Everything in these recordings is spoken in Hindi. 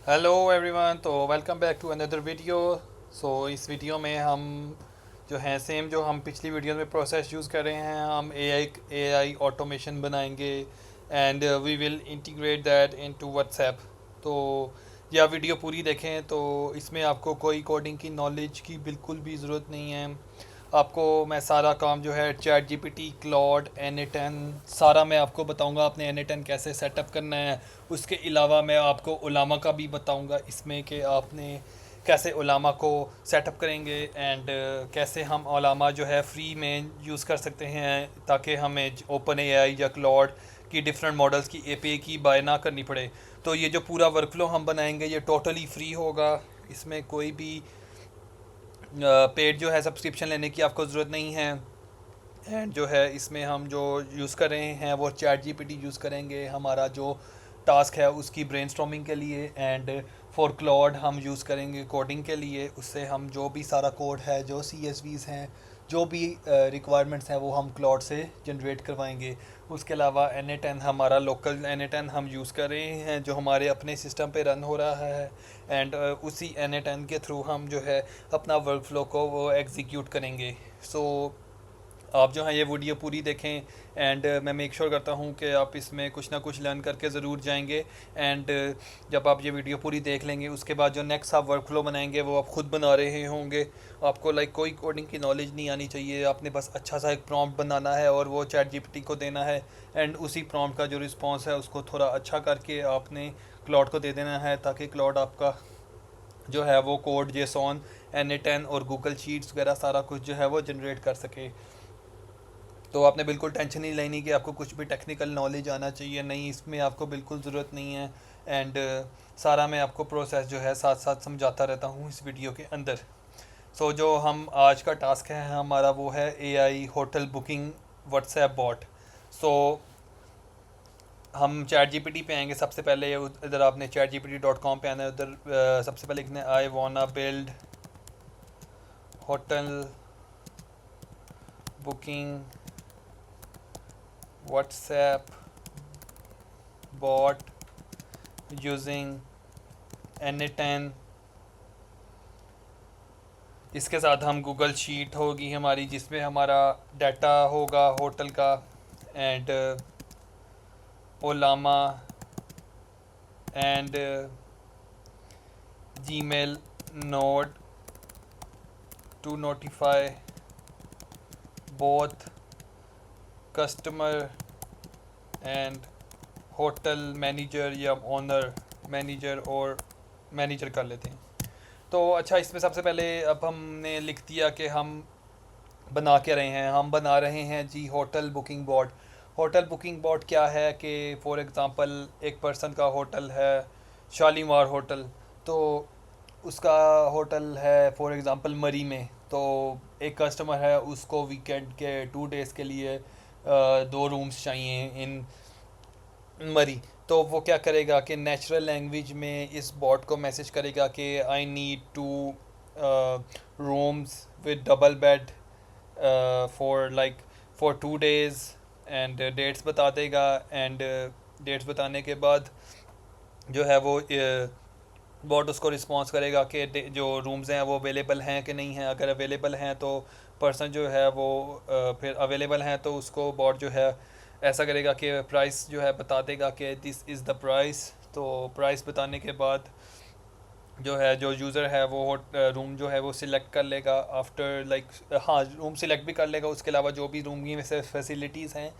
हेलो एवरीवन, तो welcome back to another video. इस वीडियो में हम जो हैं सेम जो हम पिछली वीडियो में प्रोसेस यूज़ कर रहे हैं, हम एआई ऑटोमेशन बनाएंगे and we will integrate that into WhatsApp. तो ये आप वीडियो पूरी देखें तो इसमें आपको कोई कोडिंग की नॉलेज की बिल्कुल भी ज़रूरत नहीं है। आपको मैं सारा काम जो है चैट जीपीटी, क्लॉड, एन10 सारा मैं आपको बताऊंगा आपने एन10 कैसे सेटअप करना है। उसके अलावा मैं आपको उलामा का भी बताऊंगा इसमें कि आपने कैसे उलामा को सेटअप करेंगे एंड कैसे हम उलामा जो है फ्री में यूज़ कर सकते हैं ताकि हमें ओपन एआई या क्लॉड की डिफरेंट मॉडल्स की एपीआई की बाय ना करनी पड़े। तो ये जो पूरा वर्कफ्लो हम बनाएंगे ये टोटली फ्री होगा। इसमें कोई भी पेड जो है सब्सक्रिप्शन लेने की आपको ज़रूरत नहीं है। एंड जो है इसमें हम जो यूज़ कर रहे हैं वो चैट जीपीटी यूज़ करेंगे हमारा जो टास्क है उसकी ब्रेनस्टॉर्मिंग के लिए। एंड फॉर क्लॉड हम यूज़ करेंगे कोडिंग के लिए। उससे हम जो भी सारा कोड है, जो CSVs हैं, जो भी रिक्वायरमेंट्स हैं वो हम क्लॉड से जनरेट करवाएंगे। उसके अलावा N10 हमारा लोकल N10 हम यूज़ कर रहे हैं जो हमारे अपने सिस्टम पे रन हो रहा है। एंड उसी N10 के थ्रू हम जो है अपना वर्कफ्लो को वो एग्जीक्यूट करेंगे। सो आप जो है ये वीडियो पूरी देखें एंड मैं मेक श्योर करता हूँ कि आप इसमें कुछ ना कुछ लर्न करके ज़रूर जाएंगे। एंड जब आप ये वीडियो पूरी देख लेंगे उसके बाद जो नेक्स्ट आप वर्क फ्लो बनाएंगे वो आप खुद बना रहे होंगे। आपको कोई कोडिंग की नॉलेज नहीं आनी चाहिए, आपने बस अच्छा सा एक प्रॉम्प्ट बनाना है और वो चैट जीपीटी को देना है। एंड उसी प्रॉम्प्ट का जो रिस्पॉन्स है उसको थोड़ा अच्छा करके आपने क्लाउड को दे देना है ताकि क्लाउड आपका जो है वो कोड जेसॉन, N10 और गूगल शीट्स वगैरह सारा कुछ जो है वो जनरेट कर सके। तो आपने बिल्कुल टेंशन नहीं लेनी कि आपको कुछ भी टेक्निकल नॉलेज आना चाहिए, नहीं, इसमें आपको बिल्कुल ज़रूरत नहीं है। एंड सारा मैं आपको प्रोसेस जो है साथ साथ समझाता रहता हूँ इस वीडियो के अंदर। जो हम आज का टास्क है हमारा वो है AI hotel booking WhatsApp bot. So हम चैट जीपीटी पे आएंगे सबसे पहले। इधर आपने chatgpt.com पे आना है। उधर सबसे पहले लिखना है I wanna build hotel booking WhatsApp bot using N10। इसके साथ हम गूगल शीट होगी हमारी जिसमें हमारा डाटा होगा होटल का। And Ollama and Gmail node to notify both customer and hotel manager या ओनर मैनेजर, और मैनेजर कर लेते हैं। तो अच्छा, इसमें सबसे पहले अब हमने लिख दिया कि हम बना के रहे हैं, हम बना रहे हैं जी hotel booking bot. Hotel booking bot क्या है कि फॉर एग्ज़ाम्पल एक पर्सन का होटल है शालीमार होटल। तो उसका होटल है फॉर एग्ज़ाम्पल मरी में। तो एक कस्टमर है उसको वीकेंड के 2 डेज़ के लिए 2 रूम्स चाहिए इन मरी। तो वो क्या करेगा कि नेचुरल लैंग्वेज में इस बॉट को मैसेज करेगा कि I need two rooms with double bed for 2 days. And dates बता देगा। एंड डेट्स बताने के बाद जो है वो बॉट उसको रिस्पॉन्स करेगा कि जो रूम्स हैं वो अवेलेबल हैं कि नहीं हैं। अगर अवेलेबल हैं तो पर्सन जो है वो फिर अवेलेबल हैं तो उसको बॉट जो है ऐसा करेगा कि प्राइस जो है बता देगा कि दिस इज़ द प्राइस। तो प्राइस बताने के बाद जो है जो यूज़र है वो रूम जो है वो सिलेक्ट कर लेगा। आफ्टर हाँ, रूम सिलेक्ट भी कर लेगा। उसके अलावा जो भी रूम की वैसे फैसिलिटीज़ हैं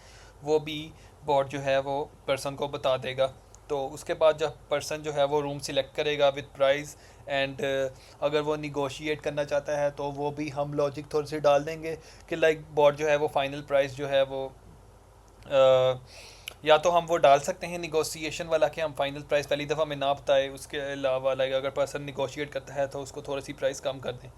वो भी बॉट जो है वो पर्सन को बता देगा। तो उसके बाद जब पर्सन जो है वो रूम सिलेक्ट करेगा विद प्राइस एंड अगर वो निगोशिएट करना चाहता है तो वो भी हम लॉजिक थोड़ी सी डाल देंगे कि बॉट जो है वो फाइनल प्राइस जो है वो या तो हम वो डाल सकते हैं निगोशिएशन वाला कि हम फाइनल प्राइस पहली दफ़ा में ना बताए। उसके अलावा अगर पर्सन निगोशिएट करता है तो उसको थोड़ी सी प्राइस कम कर दें।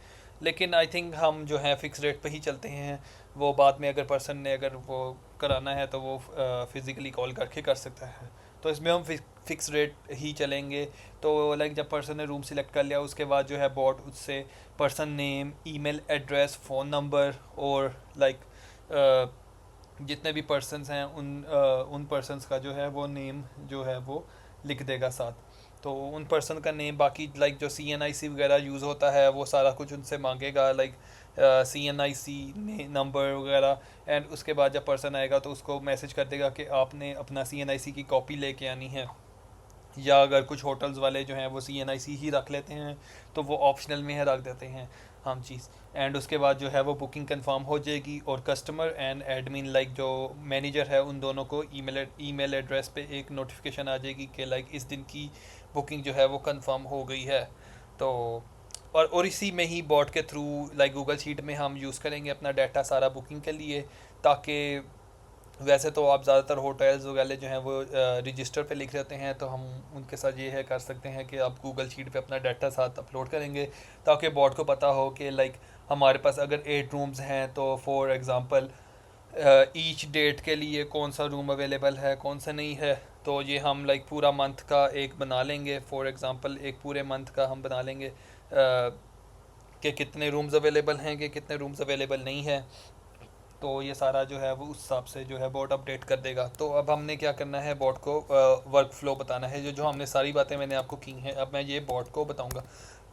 लेकिन आई थिंक हम जो है फ़िक्स रेट पे ही चलते हैं। वो बाद में अगर पर्सन ने अगर वो कराना है तो वो फ़िज़िकली कॉल करके कर सकता है। तो इसमें हम फ़िक्स रेट ही चलेंगे। तो जब पर्सन ने रूम सेलेक्ट कर लिया उसके बाद जो है बॉट उससे person name, email address, phone number और जितने भी पर्सन्स हैं उन पर्सन्स का जो है वो नेम जो है वो लिख देगा साथ। तो उन पर्सन का नेम, बाकी लाइक जो CNIC वगैरह यूज़ होता है वो सारा कुछ उनसे मांगेगा, लाइक CNIC नंबर वगैरह। एंड उसके बाद जब पर्सन आएगा तो उसको मैसेज कर देगा कि आपने अपना CNIC की कॉपी लेके आनी है। या अगर कुछ होटल्स वाले जो हैं वो CNIC ही रख लेते हैं तो वो ऑप्शनल में है रख देते हैं हम चीज़। एंड उसके बाद जो है वो बुकिंग कंफर्म हो जाएगी और कस्टमर एंड एडमिन लाइक जो मैनेजर है उन दोनों को ईमेल एड्रेस पे एक नोटिफिकेशन आ जाएगी कि लाइक इस दिन की बुकिंग जो है वो कंफर्म हो गई है। तो और इसी में ही बॉट के थ्रू लाइक गूगल शीट में हम यूज़ करेंगे अपना डाटा सारा बुकिंग के लिए, ताकि वैसे तो आप ज़्यादातर होटल्स वगैरह जो हैं वो रजिस्टर पे लिख लेते हैं, तो हम उनके साथ ये है कर सकते हैं कि आप गूगल शीट पे अपना डाटा साथ अपलोड करेंगे, ताकि बॉट को पता हो कि लाइक हमारे पास अगर 8 रूम्स हैं तो फॉर एग्ज़ाम्पल ईच डेट के लिए कौन सा रूम अवेलेबल है कौन सा नहीं है। तो ये हम लाइक पूरा मंथ का एक बना लेंगे, फॉर एग्ज़ाम्पल एक पूरे मंथ का हम बना लेंगे कि कितने रूम्स अवेलेबल हैं कि कितने रूम्स अवेलेबल नहीं है। तो ये सारा जो है वो उस हिसाब से जो है बॉट अपडेट कर देगा। तो अब हमने क्या करना है, बॉट को वर्क फ्लो बताना है, जो जो हमने सारी बातें मैंने आपको की हैं अब मैं ये बॉट को बताऊंगा।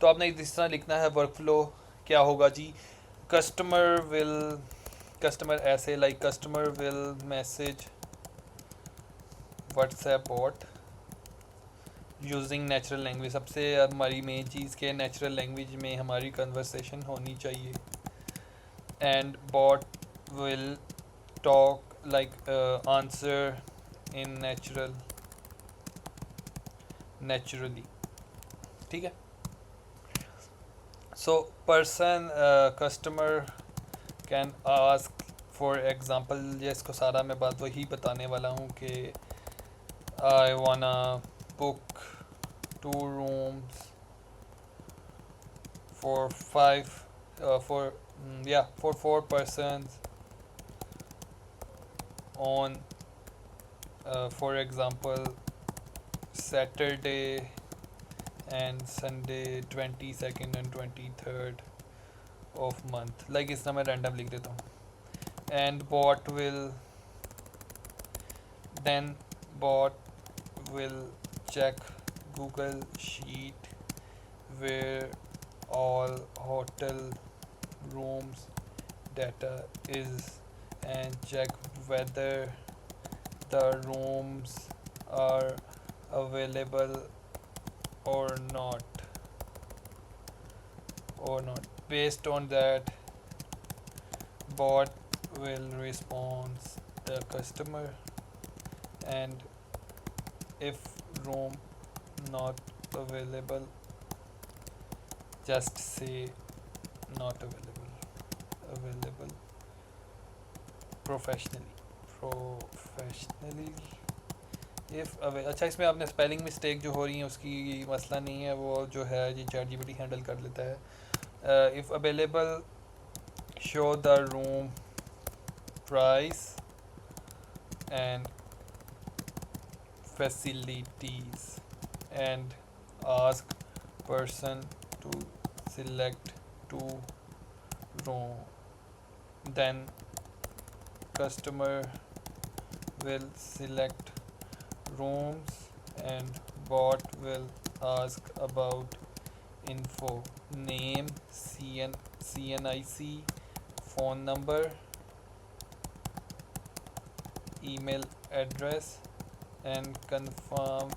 तो आपने इस तरह लिखना है वर्क फ्लो क्या होगा जी। कस्टमर ऐसे like customer will message WhatsApp bot using natural language. सबसे हमारी मेन चीज़ के नेचुरल लैंग्वेज में हमारी कन्वर्सेशन होनी चाहिए। And bot will talk like answer in naturally, ठीक है। so person customer can ask for example, ये इसको सारा मैं बात वही बताने वाला हूँ कि I wanna book 2 rooms for 4 persons on for example Saturday and Sunday 22nd and 23rd of month, like इस तरह मैं रैंडम लिख देता हूँ। and bot will check Google Sheet where all hotel rooms data is and check whether the rooms are available or not. Based on that, bot will respond the customer, and if room not available, just say not available professionally if अच्छा, इसमें आपने स्पेलिंग मिस्टेक जो हो रही है उसकी मसला नहीं है, वो जो है ये ChatGPT हैंडल कर लेता है। If available show the room price and facilities and ask person to select 2 room, then customer will select rooms and bot will ask about info, name, CNIC, phone number, email address and confirm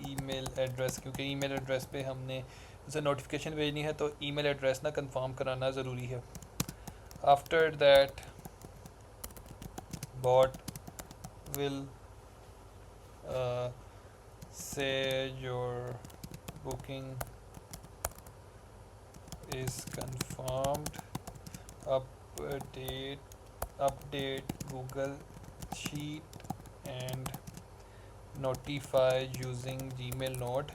email address, क्योंकि ईमेल एड्रेस पे हमने उसे नोटिफिकेशन भेजनी है तो ईमेल एड्रेस ना कंफर्म कराना ज़रूरी है। After that bot will say your booking is confirmed, update Google sheet and notify using Gmail node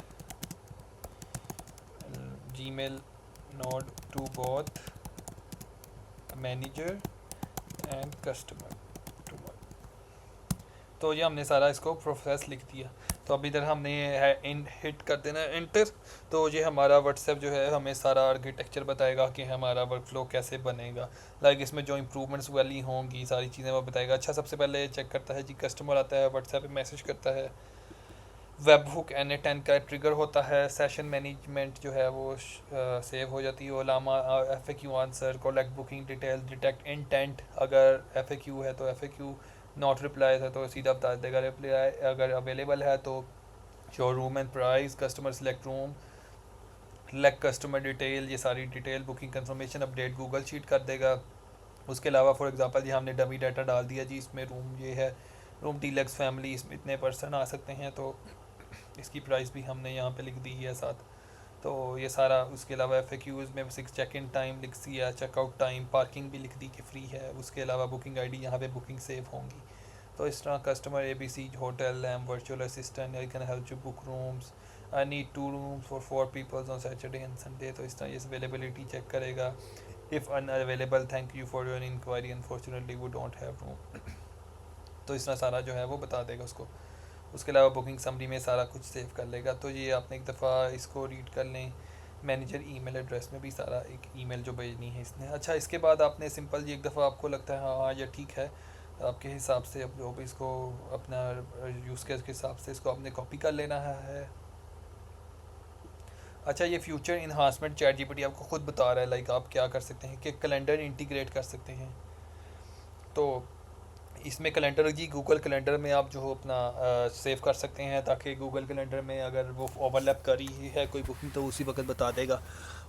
to both manager and customer to both। तो ये हमने सारा इसको प्रोसेस लिख दिया। तो अब इधर हमने हिट कर देना है एंटर। तो ये हमारा व्हाट्सएप जो है हमें सारा आर्किटेक्चर बताएगा कि हमारा वर्कफ्लो कैसे बनेगा, लाइक इसमें जो इम्प्रूवमेंट्स वाली होंगी सारी चीज़ें वो बताएगा। अच्छा, सबसे पहले चेक करता है जी, कस्टमर आता है व्हाट्सएप पे मैसेज करता है वेब हुक N10 का ट्रिगर होता है, सेशन मैनेजमेंट जो है वो सेव हो जाती है, ओलामा FAQ answer, collect booking detail, detect intent, अगर FAQ है तो FAQ, नॉट रिप्लाई है तो सीधा बता देगा रिप्लाई, अगर अवेलेबल है तो show room and price, customer select room, select customer detail, ये सारी detail, booking confirmation update Google sheet कर देगा। उसके अलावा फॉर एग्जांपल जी हमने डमी डाटा डाल दिया जी, इसमें रूम ये है, रूम डीलक्स फैमिली, इसमें इतने पर्सन आ सकते हैं, तो इसकी प्राइस भी हमने यहाँ पे लिख दी है साथ। तो ये सारा, उसके अलावा FAQs में 6 चेक इन टाइम लिख दिया, चेकआउट टाइम, पार्किंग भी लिख दी कि फ्री है, उसके अलावा बुकिंग ID, यहाँ पे बुकिंग सेव होंगी। तो इस तरह customer ABC hotel, I am virtual assistant, I can help you book rooms, I need 2 rooms for 4 peoples on Saturday and Sunday. तो इस तरह ये अवेलेबिलिटी चेक करेगा। If unavailable, thank you for your inquiry, unfortunately वो डोंट हैव रूम। तो इस तरह सारा जो है वो बता देगा उसको। उसके अलावा बुकिंग समरी में सारा कुछ सेव कर लेगा। तो ये आपने एक दफ़ा इसको रीड कर लें। मैनेजर ईमेल एड्रेस में भी सारा एक ईमेल जो भेजनी है इसने। अच्छा, इसके बाद आपने सिंपल जी एक दफ़ा आपको लगता है हाँ ये ठीक है, आपके हिसाब से अब जो भी इसको अपना यूज़ केस के हिसाब से इसको आपने कॉपी कर लेना है। अच्छा, ये फ्यूचर इन्हांसमेंट ChatGPT आपको खुद बता रहा है, लाइक आप क्या कर सकते हैं कि कैलेंडर इंटीग्रेट कर सकते हैं। तो इसमें कैलेंडर जी, गूगल कैलेंडर में आप जो अपना सेव कर सकते हैं, ताकि गूगल कैलेंडर में अगर वो ओवरलैप कर रही है कोई बुकिंग तो उसी वक्त बता देगा।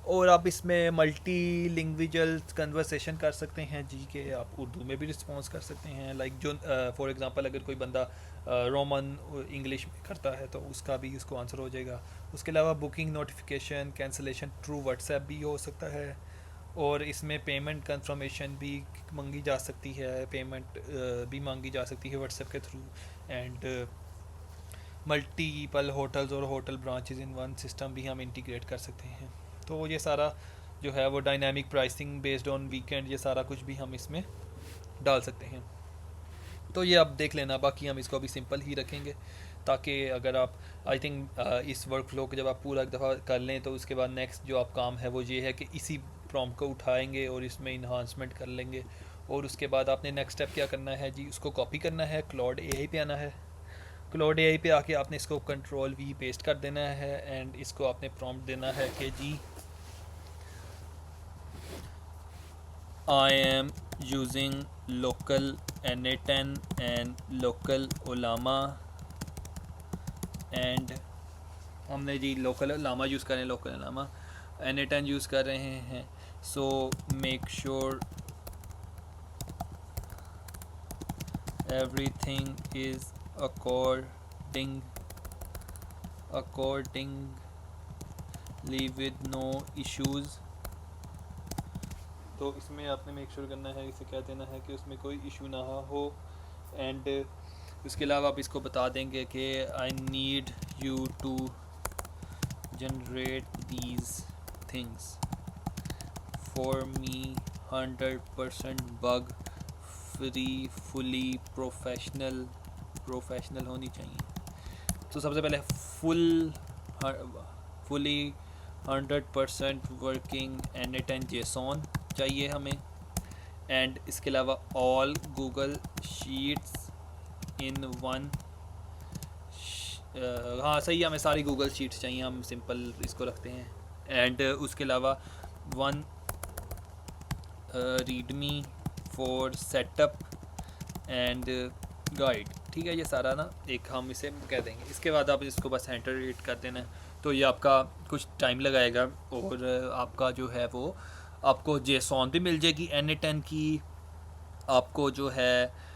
और आप इसमें मल्टी लिंग्विजल कन्वर्सेशन कर सकते हैं जी, के आप उर्दू में भी रिस्पॉन्स कर सकते हैं, लाइक जो फॉर एग्जांपल अगर कोई बंदा रोमन इंग्लिश में करता है तो उसका भी उसको आंसर हो जाएगा। उसके अलावा booking notification cancellation through WhatsApp भी हो सकता है, और इसमें पेमेंट कंफर्मेशन भी मांगी जा सकती है, पेमेंट भी मांगी जा सकती है व्हाट्सएप के थ्रू, एंड मल्टीपल होटल्स और hotel branches in one system भी हम इंटीग्रेट कर सकते हैं। तो ये सारा जो है वो dynamic pricing based on weekend, ये सारा कुछ भी हम इसमें डाल सकते हैं। तो ये आप देख लेना, बाकी हम इसको अभी सिंपल ही रखेंगे, ताकि अगर आप आई थिंक इस वर्क फ्लो को जब आप पूरा एक दफ़ा कर लें तो उसके बाद नेक्स्ट जो आप काम है वो ये है कि इसी प्रॉम्प्ट को उठाएंगे और इसमें इन्हांसमेंट कर लेंगे। और उसके बाद आपने नेक्स्ट स्टेप क्या करना है जी, उसको कॉपी करना है, क्लाउड AI पे आना है, क्लाउड AI पे आके आपने इसको Ctrl+V पेस्ट कर देना है, एंड इसको आपने प्रॉम्प्ट देना है कि जी I am using local N10 and local Olama, and हमने जी लोकल लामा यूज़ कर रहे हैं, लोकल लामा N10 यूज़ कर रहे हैं। So make sure everything is accordingly with no issues. तो इसमें आपने मेक श्योर करना है, इसे क्या देना है कि उसमें कोई इशू ना हो। एंड उसके अलावा आप इसको बता देंगे कि I need you to generate these things for me 100% bug free, fully professional होनी चाहिए। तो सबसे पहले फुली 100% वर्किंग N10 JSON चाहिए हमें। एंड इसके अलावा all Google sheets in one, हाँ सही है, हमें सारी गूगल शीट्स चाहिए, हम सिंपल इसको रखते हैं। एंड उसके अलावा one readme for setup and guide, ठीक है, ये सारा ना एक हम इसे कह देंगे। इसके बाद आप इसको बस एंटर रीड कर देना, तो ये आपका कुछ टाइम लगाएगा और आपका जो है वो आपको JSON भी मिल जाएगी N10 की, आपको जो है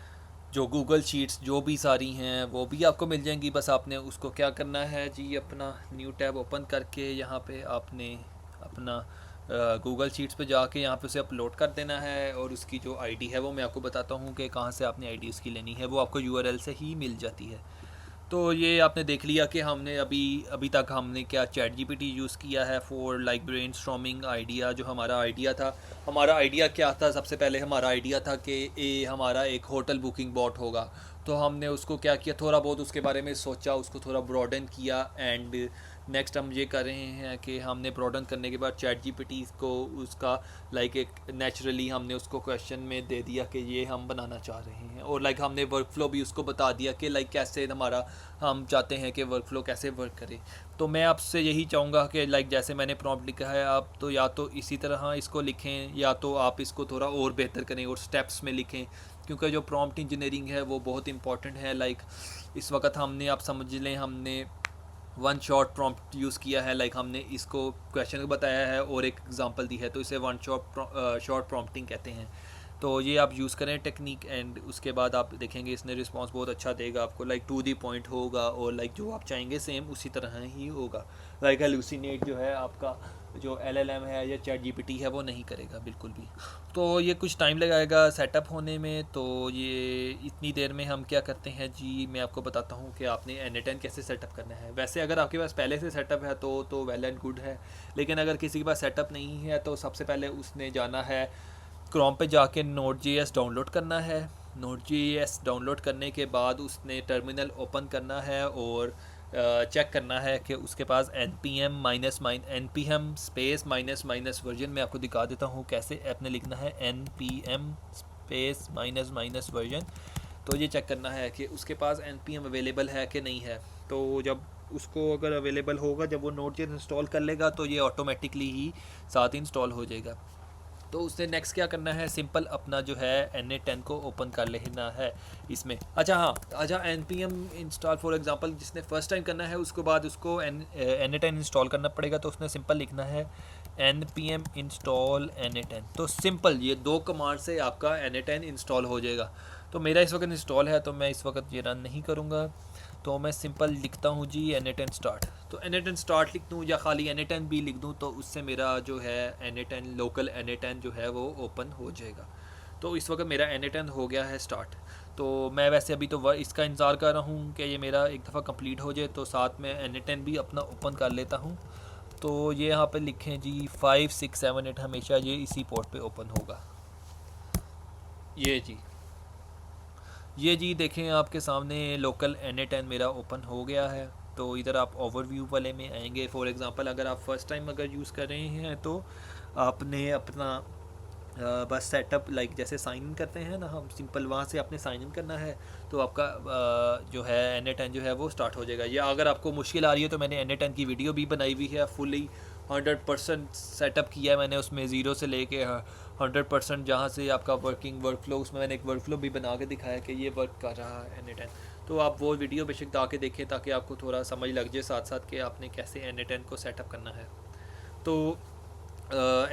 जो गूगल शीट्स जो भी सारी हैं वो भी आपको मिल जाएंगी। बस आपने उसको क्या करना है जी, अपना न्यू टैब ओपन करके यहाँ पे आपने अपना गूगल शीट्स पे जाके यहाँ पे उसे अपलोड कर देना है, और उसकी जो आईडी है वो मैं आपको बताता हूँ कि कहाँ से आपने आईडी उसकी लेनी है, वो आपको URL से ही मिल जाती है। तो ये आपने देख लिया कि हमने अभी तक हमने क्या ChatGPT यूज़ किया है फॉर लाइक ब्रेनस्टॉर्मिंग आइडिया। जो हमारा आइडिया था, हमारा आइडिया क्या था, सबसे पहले हमारा आइडिया था कि हमारा एक होटल बुकिंग बॉट होगा, तो हमने उसको क्या किया, थोड़ा बहुत उसके बारे में सोचा, उसको थोड़ा ब्रॉडन किया। एंड नेक्स्ट हम ये कर रहे हैं कि हमने ब्रॉडन करने के बाद चैट जीपीटी को उसका लाइक एक नेचुरली हमने उसको क्वेश्चन में दे दिया कि ये हम बनाना चाह रहे हैं, और लाइक हमने वर्क फ्लो भी उसको बता दिया कि लाइक कैसे हमारा हम चाहते हैं कि वर्क फ्लो कैसे वर्क करे। तो मैं आपसे यही चाहूँगा कि लाइक जैसे मैंने प्रॉम्प्ट लिखा है, आप तो या तो इसी तरह इसको लिखें या तो आप इसको थोड़ा और बेहतर करें और स्टेप्स में लिखें, क्योंकि जो प्रॉम्प्ट इंजीनियरिंग है वो बहुत इंपॉर्टेंट है। लाइक इस वक्त हमने, आप समझ लें, हमने वन शॉट प्रॉम्प्ट यूज़ किया है। लाइक हमने इसको क्वेश्चन को बताया है और एक एग्जांपल दी है, तो इसे वन शॉट प्रॉम्प्टिंग कहते हैं। तो ये आप यूज़ करें टेक्निक, एंड उसके बाद आप देखेंगे इसने रिस्पांस बहुत अच्छा देगा आपको, लाइक टू दी पॉइंट होगा और लाइक जो आप चाहेंगे सेम उसी तरह ही होगा। लाइक हेलुसिनेट जो है आपका जो एलएलएम है या चैट जीपीटी है वो नहीं करेगा बिल्कुल भी। तो ये कुछ टाइम लगाएगा सेटअप होने में। तो ये इतनी देर में हम क्या करते हैं जी, मैं आपको बताता हूँ कि आपने N10 कैसे सेटअप करना है। वैसे अगर आपके पास पहले से सेटअप है तो वेल एंड गुड है, लेकिन अगर किसी के पास सेटअप नहीं है तो सबसे पहले उसने जाना है क्रोम पे जाके Node.js डाउनलोड करना है। Node.js डाउनलोड करने के बाद उसने टर्मिनल ओपन करना है और चेक करना है कि उसके पास npm space minus minus version, मैं आपको दिखा देता हूँ कैसे आपने लिखना है, npm space minus minus version. तो ये चेक करना है कि उसके पास npm अवेलेबल है कि नहीं है। तो जब उसको अगर अवेलेबल होगा, जब वो Node.js इंस्टॉल कर लेगा तो ये ऑटोमेटिकली ही साथ ही इंस्टॉल हो जाएगा। तो उसने नेक्स्ट क्या करना है, सिंपल अपना जो है N10 को ओपन कर लेना है इसमें। अच्छा हाँ, अच्छा npm इंस्टॉल फॉर एग्जांपल जिसने फर्स्ट टाइम करना है उसके बाद उसको N10 इंस्टॉल करना पड़ेगा, तो उसने सिंपल लिखना है npm इंस्टॉल N10। तो सिंपल ये दो कमांड से आपका N10 इंस्टॉल हो जाएगा। तो मेरा इस वक्त इंस्टॉल है तो मैं इस वक्त ये रन नहीं करूँगा, तो मैं सिंपल लिखता हूँ जी N10 स्टार्ट। तो N10 स्टार्ट लिख दूँ या खाली N10 भी लिख दूँ तो उससे मेरा जो है N10 लोकल N10 जो है वो ओपन हो जाएगा। तो इस वक्त मेरा N10 हो गया है स्टार्ट। तो मैं वैसे अभी तो इसका इंतज़ार कर रहा हूँ कि ये मेरा एक दफ़ा कंप्लीट हो जाए, तो साथ में N10 भी अपना ओपन कर लेता हूँ। तो ये यहाँ पे लिखें जी 5 6 7 8, हमेशा ये इसी पोर्ट पे ओपन होगा। ये जी देखें आपके सामने लोकल N10 मेरा ओपन हो गया है। तो इधर आप ओवरव्यू वाले में आएंगे। फॉर एग्ज़ाम्पल अगर आप फ़र्स्ट टाइम अगर यूज़ कर रहे हैं तो आपने अपना बस सेटअप लाइक जैसे साइन इन करते हैं ना हम, सिंपल वहाँ से आपने साइन इन करना है, तो आपका जो है N10 जो है वो स्टार्ट हो जाएगा। या अगर आपको मुश्किल आ रही है तो मैंने N10 की वीडियो भी बनाई हुई है, फुली 100% सेटअप किया है मैंने उसमें, ज़ीरो से लेके 100% जहाँ से आपका वर्क फ्लो, उसमें मैंने एक वर्क फ्लो भी बना के दिखाया कि ये वर्क कर रहा है N10। तो आप वो वीडियो बेशक ला के देखें ताकि आपको थोड़ा समझ लग जाए साथ साथ कि आपने कैसे N10 को सेटअप करना है। तो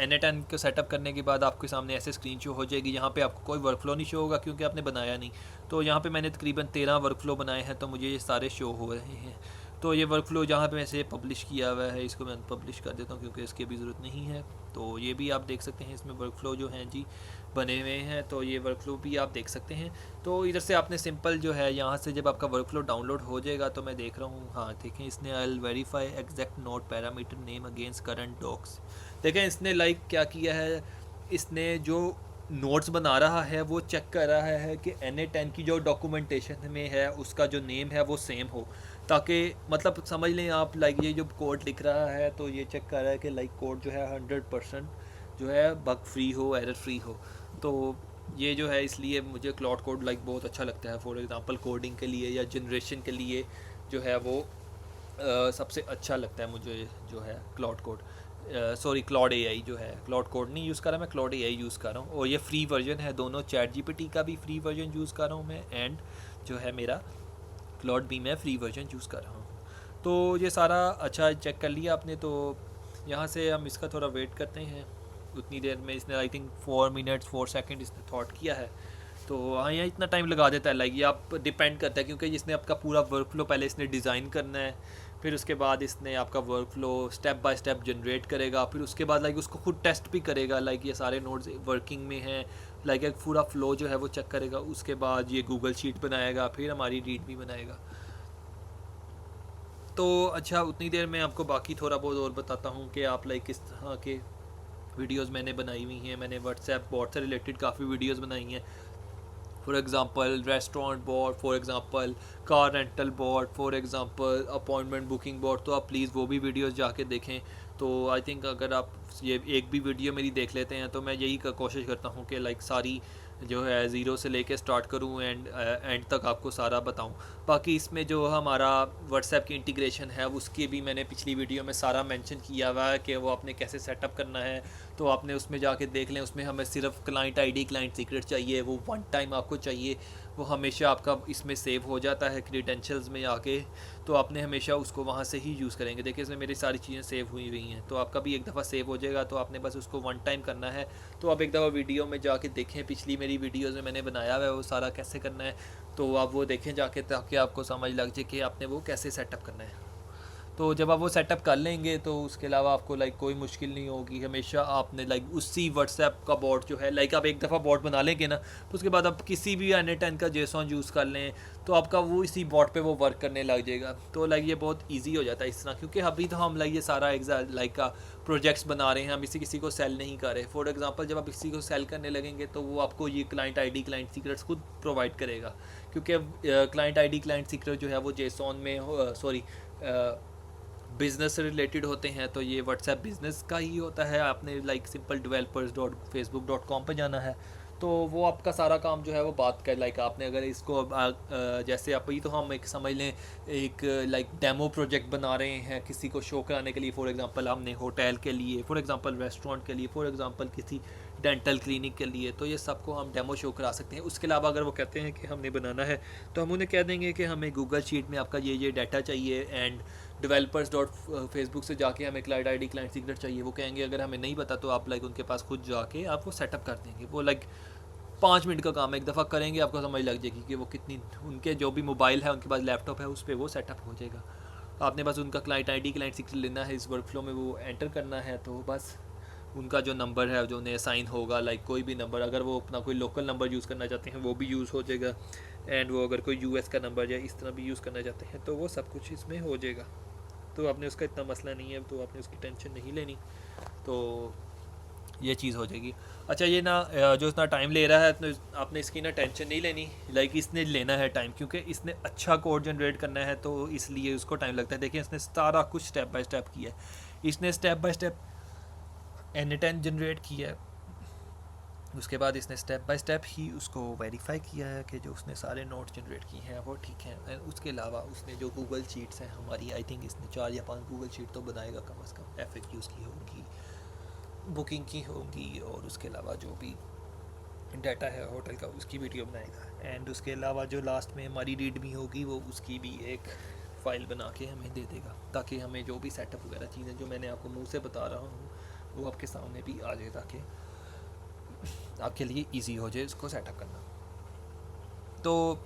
N10 को सेटअप करने के बाद आपके सामने ऐसे स्क्रीन शो हो जाएगी। यहाँ पे आपको कोई वर्क फ्लो नहीं शो होगा क्योंकि आपने बनाया नहीं। तो यहाँ पे मैंने तकरीबन 13 वर्क फ्लो बनाए हैं, तो मुझे ये सारे शो हो रहे हैं। तो ये वर्क फ्लो जहाँ पे वैसे पब्लिश किया हुआ है, इसको मैं अनपब्लिश कर देता हूँ क्योंकि इसकी अभी ज़रूरत नहीं है। तो ये भी आप देख सकते हैं, इसमें वर्क फ्लो जो हैं जी बने हुए हैं, तो ये वर्क फ्लो भी आप देख सकते हैं। तो इधर से आपने सिंपल जो है यहाँ से जब आपका वर्क फ्लो डाउनलोड हो जाएगा, तो मैं देख रहा हूँ, हाँ देखें इसने I verify exact note parameter name against current docs. देखें इसने लाइक क्या किया है, इसने जो नोट्स बना रहा है वो चेक कर रहा है कि N10 की जो डॉक्यूमेंटेशन में है उसका जो नेम है वो सेम हो, ताकि मतलब समझ लें आप, लाइक ये जो कोड लिख रहा है तो ये चेक कर रहा है कि लाइक कोड जो है 100% जो है बग फ्री हो, एरर फ्री हो। तो ये जो है इसलिए मुझे क्लाउड कोड लाइक बहुत अच्छा लगता है। फॉर एग्जांपल कोडिंग के लिए या जनरेशन के लिए जो है वो सबसे अच्छा लगता है मुझे जो है cloud code. Sorry Claude AI जो है, क्लाउड कोड नहीं यूज़ कर रहा मैं, क्लाउड एआई यूज़ कर रहा हूँ। और ये फ्री वर्जन है दोनों, चैट जीपीटी का भी फ्री वर्जन यूज़ कर रहा हूँ मैं, एंड जो है मेरा क्लाउड भी मैं फ्री वर्जन यूज़ कर रहा हूँ। तो ये सारा अच्छा चेक कर लिया आपने। तो यहाँ से हम इसका थोड़ा वेट करते हैं। उतनी देर में इसने आई थिंक 4 मिनट्स 4 सेकंड इसने थॉट किया है। तो हाँ यहाँ इतना टाइम लगा देता है, लाइक ये आप डिपेंड करता है क्योंकि इसने आपका पूरा वर्क फ्लो पहले इसने डिज़ाइन करना है, फिर उसके बाद इसने आपका work flow step by step generate करेगा, फिर उसके बाद लाइक उसको खुद टेस्ट भी करेगा, लाइक ये सारे नोड्स वर्किंग में हैं, लाइक एक पूरा फ्लो जो है वो चेक करेगा। उसके बाद ये गूगल शीट बनाएगा, फिर हमारी रीड भी बनाएगा। तो अच्छा उतनी देर में आपको बाकी थोड़ा बहुत और बताता हूँ कि आप लाइक किस तरह के वीडियोस मैंने बनाई हुई हैं। मैंने व्हाट्सएप बॉट से रिलेटेड काफ़ी वीडियोस बनाई हैं। For example restaurant board, for example car rental board, for example appointment booking board, तो आप प्लीज़ वो भी वीडियोस जाके देखें। तो आई थिंक अगर आप ये एक भी वीडियो मेरी देख लेते हैं तो मैं यही कोशिश करता हूँ कि लाइक सारी जो है ज़ीरो से लेके स्टार्ट करूँ एंड एंड तक आपको सारा बताऊँ। बाकी इसमें जो हमारा व्हाट्सएप की इंटीग्रेशन है उसकी भी मैंने पिछली वीडियो में सारा मेंशन किया हुआ है कि वो आपने कैसे सेटअप करना है, तो आपने उसमें जाके देख लें। उसमें हमें सिर्फ क्लाइंट आईडी क्लाइंट सीक्रेट चाहिए, वो वन टाइम आपको चाहिए, वो हमेशा आपका इसमें सेव हो जाता है क्रीडेंशियल्स में आके, तो आपने हमेशा उसको वहाँ से ही यूज़ करेंगे। देखिए इसमें मेरी सारी चीज़ें सेव हुई हुई हैं, तो आपका भी एक दफ़ा सेव हो जाएगा, तो आपने बस उसको वन टाइम करना है। तो आप एक दफ़ा वीडियो में जाके देखें, पिछली मेरी वीडियोज़ में मैंने बनाया हुआ है वो सारा कैसे करना है, तो आप वो देखें जाके ताकि आपको समझ लग जाए कि आपने वो कैसे सेटअप करना है। तो जब आप वो सेटअप कर लेंगे तो उसके अलावा आपको लाइक कोई मुश्किल नहीं होगी। हमेशा आपने लाइक उसी व्हाट्सएप का बॉट जो है, लाइक आप एक दफ़ा बॉट बना लेंगे ना, तो उसके बाद आप किसी भी N10 का जेसॉन यूज़ कर लें तो आपका वो इसी बॉट पे वो वर्क करने लग जाएगा। तो लाइक ये बहुत इजी हो जाता है इस तरह, क्योंकि अभी तो हम लाइक ये सारा लाइक का प्रोजेक्ट्स बना रहे हैं, हम इसी किसी को सेल नहीं कर रहे। फॉर एग्जांपल जब आप किसी को सेल करने लगेंगे तो वो आपको ये क्लाइंट आईडी क्लाइंट सीक्रेट्स खुद प्रोवाइड करेगा, क्योंकि क्लाइंट आईडी क्लाइंट सीक्रेट जो है वो जेसॉन में सॉरी बिज़नेस से रिलेटेड होते हैं, तो ये व्हाट्सएप बिज़नेस का ही होता है। आपने लाइक सिंपल developers.facebook.com पे जाना है, तो वो आपका सारा काम जो है वो बात कर लाइक आपने अगर इसको जैसे आप ही तो हम एक समझ लें एक लाइक डेमो प्रोजेक्ट बना रहे हैं किसी को शो कराने के लिए। फॉर एग्जांपल हमने होटल के लिए, फॉर एग्जांपल रेस्टोरेंट के लिए, फॉर एग्जांपल किसी डेंटल क्लिनिक के लिए, तो ये सबको हम डेमो शो करा सकते हैं। उसके अलावा अगर वो कहते हैं कि हमने बनाना है तो हम उन्हें कह देंगे कि हमें गूगल शीट में आपका ये डाटा चाहिए एंड developers.facebook से जाके हमें क्लाइंट आईडी क्लाइंट सीक्रेट चाहिए। वो कहेंगे अगर हमें नहीं पता तो आप लाइक उनके पास खुद जाके आप वो सेटअप कर देंगे। वो लाइक 5 मिनट का काम है, एक दफ़ा करेंगे आपको समझ लग जाएगी कि वो कितनी, उनके जो भी मोबाइल है उनके पास लैपटॉप है उस पर वो सेटअप हो जाएगा। आपने बस उनका क्लाइंट आईडी क्लाइंट सीक्रेट लेना है, इस वर्कफ्लो में वो एंटर करना है, तो बस उनका जो नंबर है जो उन्हें असाइन होगा लाइक कोई भी नंबर, अगर वो अपना कोई लोकल नंबर यूज़ करना चाहते हैं वो भी यूज़ हो जाएगा, एंड वो अगर कोई यूएस का नंबर या इस तरह भी यूज़ करना चाहते हैं तो वो सब कुछ इसमें हो जाएगा। तो आपने उसका इतना मसला नहीं है, तो आपने उसकी टेंशन नहीं लेनी, तो ये चीज़ हो जाएगी। अच्छा ये ना जो इतना टाइम ले रहा है तो आपने इसकी ना टेंशन नहीं लेनी, लाइक इसने लेना है टाइम क्योंकि इसने अच्छा कोड जनरेट करना है, तो इसलिए उसको टाइम लगता है। देखिए इसने सारा कुछ स्टेप बाय स्टेप किया है, इसने step by step N10 generate किया है, उसके बाद इसने स्टेप बाय स्टेप ही उसको वेरीफाई किया है कि जो उसने सारे नोट्स जनरेट किए हैं वो ठीक हैं। उसके अलावा उसने जो गूगल शीट्स हैं हमारी, आई थिंक इसने 4 या 5 गूगल शीट तो बनाएगा कम से कम, FAQs की होगी, बुकिंग की होगी, और उसके अलावा जो भी डाटा है होटल का उसकी वीडियो बनाएगा, एंड उसके अलावा जो लास्ट में हमारी रीडमी होगी वो उसकी भी एक फ़ाइल बना के हमें दे देगा, ताकि हमें जो भी सेटअप वगैरह चीज़ें जो मैंने आपको मुंह से बता रहा हूँ वो आपके सामने भी आ जाए, ताकि आपके लिए इजी हो जाए इसको सेटअप करना। तो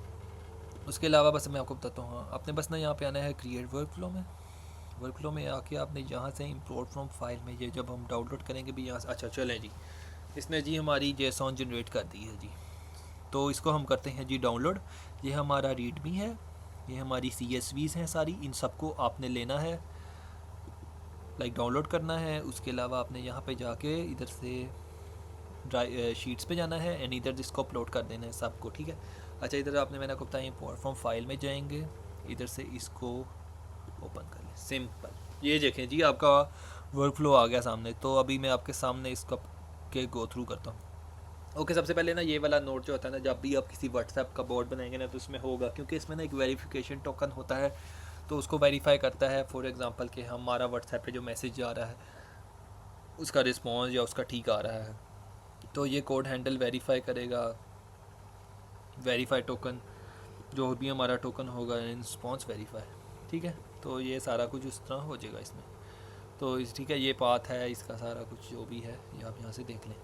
उसके अलावा बस मैं आपको बताता हूँ, आपने बस ना यहाँ पे आना है क्रिएट वर्कफ्लो में आके आपने यहाँ से इंपोर्ट फ्रॉम फाइल में, ये जब हम डाउनलोड करेंगे भी यहाँ से, अच्छा चलें जी, इसने जी हमारी जेसॉन जनरेट कर दी है जी, तो इसको हम करते हैं जी डाउनलोड। ये हमारा रीडमी है, ये हमारी CSVs हैं सारी, इन सबको आपने लेना है लाइक डाउनलोड करना है। उसके अलावा आपने यहाँ पे जाके इधर से शीट्स पे जाना है एंड इधर इसको अपलोड कर देना है सबको, ठीक है। अच्छा इधर आपने मैंने आपको बताया इंपोर्ट फ्रॉम फाइल में जाएंगे, इधर से इसको ओपन कर लें, सिंपल। ये देखें जी आपका वर्कफ्लो आ गया सामने। तो अभी मैं आपके सामने इसका के गो थ्रू करता हूँ। ओके सबसे पहले ना ये वाला नोट जो होता है ना, जब भी आप किसी व्हाट्सएप का बोर्ड बनाएंगे ना तो उसमें होगा, क्योंकि इसमें ना एक वेरिफिकेशन टोकन होता है, तो उसको वेरीफाई करता है। फॉर एग्जांपल कि हमारा व्हाट्सएप पे जो मैसेज आ रहा है उसका रिस्पॉन्स या उसका ठीक आ रहा है, तो ये कोड हैंडल वेरीफाई करेगा, वेरीफाई टोकन जो भी हमारा टोकन होगा इन रिस्पॉन्स वेरीफाई, ठीक है। तो ये सारा कुछ उस तरह हो जाएगा इसमें, तो इस ठीक है ये पाथ है इसका सारा कुछ जो भी है ये आप यहाँ से देख लें,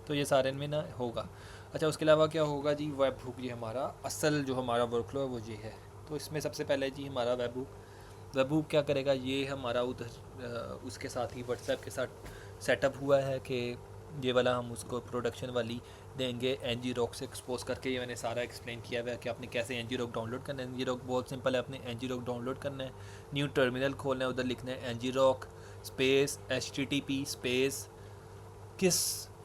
तो ये सारे में ना होगा। अच्छा उसके अलावा क्या होगा जी, वेब हुक, ये हमारा असल जो हमारा वर्कफ्लो है वो ये है। तो इसमें सबसे पहले जी हमारा वेब हुक क्या करेगा, ये हमारा उधर उसके साथ ही व्हाट्सएप के साथ सेटअप हुआ है कि ये वाला हम उसको प्रोडक्शन वाली देंगे ngrok से एक्सपोज करके। ये मैंने सारा एक्सप्लेन किया हुआ है कि आपने कैसे ngrok डाउनलोड करना है। ngrok बहुत सिंपल है, आपने ngrok डाउनलोड करना है, न्यू टर्मिनल खोलना है, उधर लिखना है ngrok स्पेस http स्पेस किस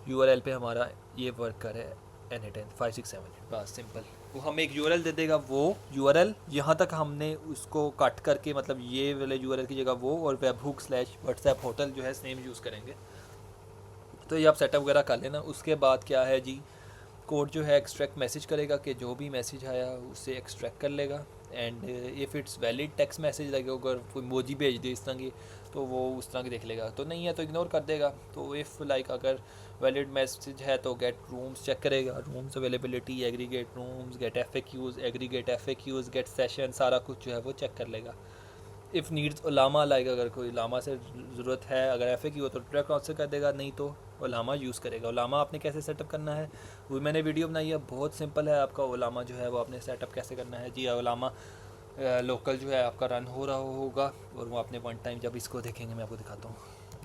URL पे हमारा ये वर्क कर है N10 5 6 7 बस सिंपल। वो हमें एक यूआरएल दे देगा, वो यूआरएल यहाँ तक हमने उसको कट करके, मतलब ये वाले यूआरएल की जगह वो और webhook/WhatsApp होटल जो है सेम यूज़ करेंगे। तो ये आप सेटअप वगैरह कर लेना। उसके बाद क्या है जी, कोड जो है एक्सट्रैक्ट मैसेज करेगा कि जो भी मैसेज आया उससे एक्सट्रैक्ट कर लेगा। And if it's valid text message लगेगा, अगर कोई मोजी भेज दे इस तरह की तो वो उस तरह की देख लेगा, तो नहीं है तो इग्नोर कर देगा। तो इफ़ लाइक अगर वैलिड मैसेज है तो गेट रूम्स चेक करेगा, rooms availability, aggregate rooms, get FAQs, aggregate FAQs, get session, सारा कुछ जो है वो चेक कर लेगा। इफ़ नीड्स उलामा, लाइक अगर कोई उलामा से ज़रूरत है, अगर FAQ हो तो ट्रैक आंसर कर देगा, नहीं तो उलामा यूज़ करेगा। उलामा आपने कैसे सेटअप करना है वो मैंने वीडियो बनाई है, बहुत सिंपल है। आपका उलामा जो है वो आपने सेटअप कैसे करना है जी। उलामा लोकल जो है आपका रन हो रहा होगा और वो आपने वन टाइम जब इसको देखेंगे मैं आपको दिखाता हूँ।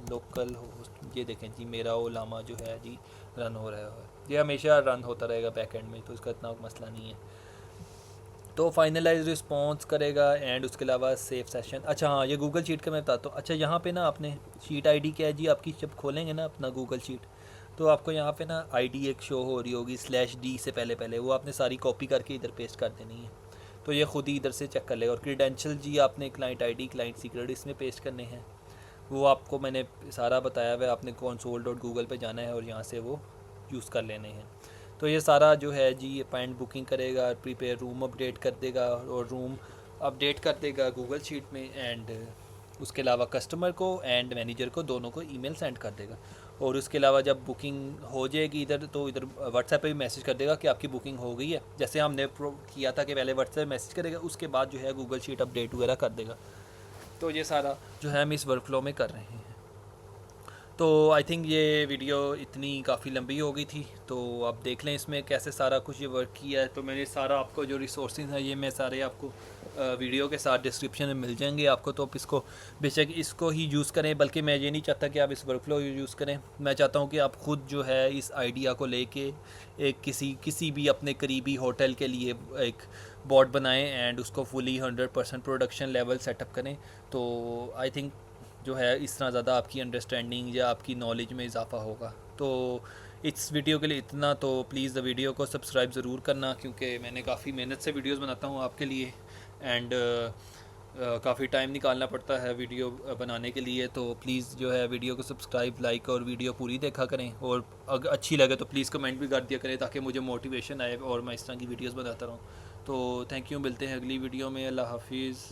लोकल होस्ट, ये देखें जी मेरा उलामा जो है जी रन हो रहा है, ये हमेशा रन होता रहेगा बैक एंड में, तो इसका इतना मसला नहीं है। तो फाइनलाइज रिस्पॉन्स करेगा एंड उसके अलावा सेव सेशन। अच्छा हाँ, ये गूगल शीट का मैं बताता हूँ। अच्छा यहाँ पे ना आपने शीट आईडी क्या है जी आपकी, जब खोलेंगे ना अपना गूगल शीट तो आपको यहाँ पे ना आईडी एक शो हो रही होगी /D से पहले वो आपने सारी कॉपी करके इधर पेस्ट कर देनी है, तो ये खुद ही इधर से चेक कर लेगा। और क्रीडेंशियल जी आपने क्लाइंट आईडी, क्लाइंट सीक्रेट इसमें पेस्ट करने हैं, वो आपको मैंने सारा बताया हुआ है। आपने console.google पे जाना है और यहाँ से वो यूज़ कर लेने हैं। तो ये सारा जो है जी पॉइंट बुकिंग करेगा, प्रीपेयर रूम अपडेट कर देगा और रूम अपडेट कर देगा गूगल शीट में। एंड उसके अलावा कस्टमर को एंड मैनेजर को दोनों को ईमेल सेंड कर देगा। और उसके अलावा जब बुकिंग हो जाएगी इधर तो इधर व्हाट्सएप पे भी मैसेज कर देगा कि आपकी बुकिंग हो गई है। जैसे हमने किया था कि पहले व्हाट्सएप मैसेज करेगा, उसके बाद जो है गूगल शीट अपडेट वगैरह कर देगा। तो ये सारा जो है हम इस वर्कफ्लो में कर रहे हैं। तो आई थिंक ये वीडियो इतनी काफ़ी लंबी हो गई थी, तो आप देख लें इसमें कैसे सारा कुछ ये वर्क किया है। तो मैंने सारा आपको जो रिसोर्सेज हैं ये मैं सारे आपको वीडियो के साथ डिस्क्रिप्शन में मिल जाएंगे आपको। तो आप इसको बेशक इसको ही यूज़ करें, बल्कि मैं ये नहीं चाहता कि आप इस वर्कफ्लो यूज़ करें। मैं चाहता हूँ कि आप ख़ुद जो है इस आइडिया को लेके एक किसी भी अपने करीबी होटल के लिए एक बॉट बनाएं एंड उसको फुली 100% प्रोडक्शन लेवल सेटअप करें। तो आई थिंक जो है इस तरह ज़्यादा आपकी अंडरस्टैंडिंग या आपकी नॉलेज में इजाफा होगा। तो इस वीडियो के लिए इतना। तो प्लीज़ द वीडियो को सब्सक्राइब ज़रूर करना, क्योंकि मैंने काफ़ी मेहनत से वीडियोस बनाता हूँ आपके लिए एंड काफ़ी टाइम निकालना पड़ता है वीडियो बनाने के लिए। तो प्लीज़ जो है वीडियो को सब्सक्राइब, लाइक और वीडियो पूरी देखा करें। और अगर अच्छी लगे तो प्लीज़ कमेंट भी कर दिया करें ताकि मुझे मोटिवेशन आए और मैं इस तरह की वीडियोज़ बनाता रहूँ। तो थैंक यू, मिलते हैं अगली वीडियो में। अल्लाह हाफिज़।